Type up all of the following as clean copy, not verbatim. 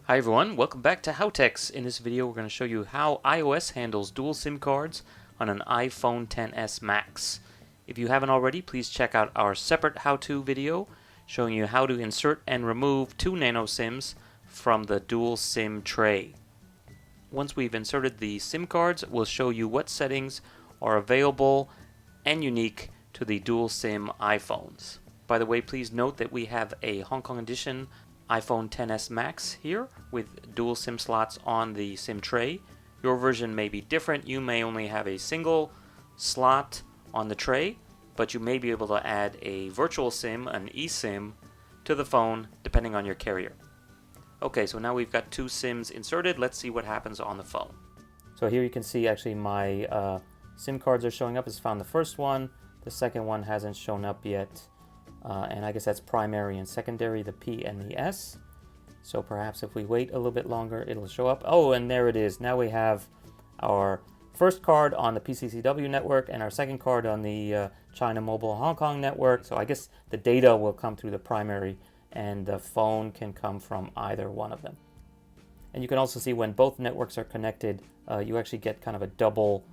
Hi everyone, welcome back to HowTechs. In this video we're going to show you how iOS handles dual SIM cards on an iPhone XS Max. If you haven't already, please check out our separate how-to video showing you how to insert and remove two nano SIMs from the dual SIM tray. Once we've inserted the SIM cards, we'll show you what settings are available and unique to the dual SIM iPhones. By the way, please note that we have a Hong Kong edition iPhone XS Max here with dual SIM slots on the SIM tray. Your version may be different. You may only have a single slot on the tray, but you may be able to add a virtual SIM, an eSIM, to the phone depending on your carrier. Okay, so now we've got two SIMs inserted. Let's see what happens on the phone. So here you can see actually my SIM cards are showing up. It's found the first one. The second one hasn't shown up yet. And I guess that's primary and secondary, the P and the S. So perhaps if we wait a little bit longer, it'll show up. Oh, and there it is. Now we have our first card on the PCCW network and our second card on the China Mobile Hong Kong network. So I guess the data will come through the primary and the phone can come from either one of them. And you can also see when both networks are connected, you actually get kind of a double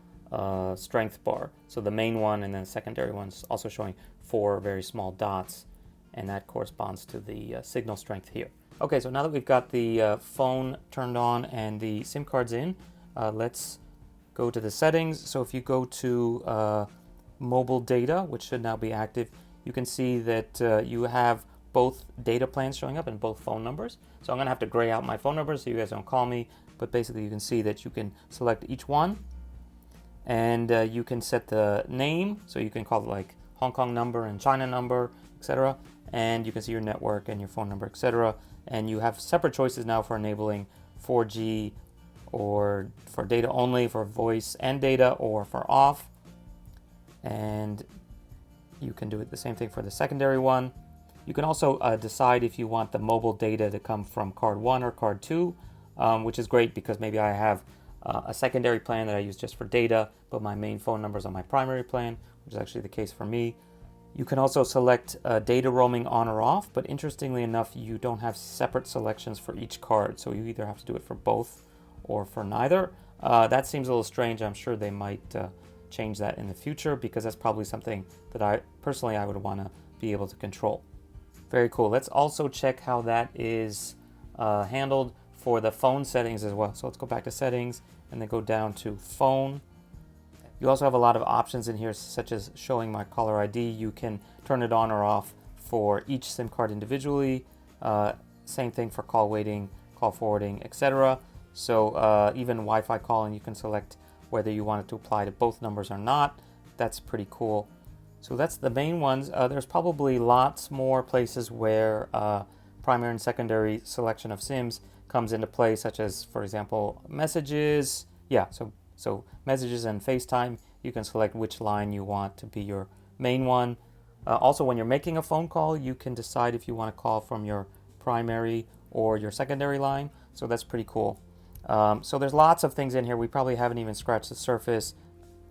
strength bar. So the main one and then the secondary one's also showing 4 very small dots, and that corresponds to the signal strength here. Okay, so now that we've got the phone turned on and the SIM cards in, let's go to the settings. So if you go to mobile data, which should now be active, you can see that you have both data plans showing up and both phone numbers. So I'm gonna have to gray out my phone numbers so you guys don't call me, but basically you can see that you can select each one, and you can set the name, so you can call it like Hong Kong number and China number, etc. And you can see your network and your phone number, etc. And you have separate choices now for enabling 4G or for data only, for voice and data, or for off. And you can do it the same thing for the secondary one. You can also decide if you want the mobile data to come from card 1 or card 2, which is great because maybe I have a secondary plan that I use just for data, but my main phone number is on my primary plan, which is actually the case for me. You can also select data roaming on or off, but interestingly enough, you don't have separate selections for each card, so you either have to do it for both or for neither. That seems a little strange. I'm sure they might change that in the future because that's probably something that I would want to be able to control. Very cool. Let's also check how that is handled for the phone settings as well. So let's go back to settings and then go down to phone. You also have a lot of options in here, such as showing my caller ID. You can turn it on or off for each SIM card individually. Same thing for call waiting, call forwarding, etc. So even Wi-Fi calling, you can select whether you want it to apply to both numbers or not. That's pretty cool. So that's the main ones. There's probably lots more places where primary and secondary selection of SIMs comes into play, such as, for example, messages. Yeah, so messages and FaceTime, you can select which line you want to be your main one. Also, when you're making a phone call, you can decide if you want to call from your primary or your secondary line. So that's pretty cool. So there's lots of things in here. We probably haven't even scratched the surface.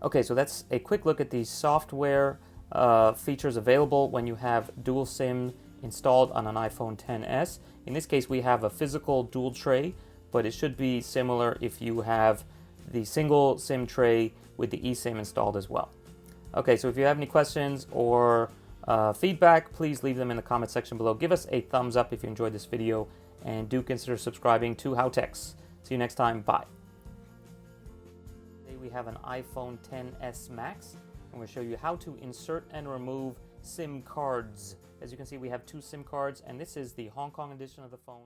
Okay, so that's a quick look at the software features available when you have dual SIM installed on an iPhone XS. In this case, we have a physical dual tray, but it should be similar if you have the single SIM tray with the eSIM installed as well. Okay, so if you have any questions or feedback, please leave them in the comment section below. Give us a thumbs up if you enjoyed this video, and do consider subscribing to HowTechs. See you next time. Bye. Today we have an iPhone XS Max, and we'll show you how to insert and remove SIM cards. As you can see, we have two SIM cards, and this is the Hong Kong edition of the phone.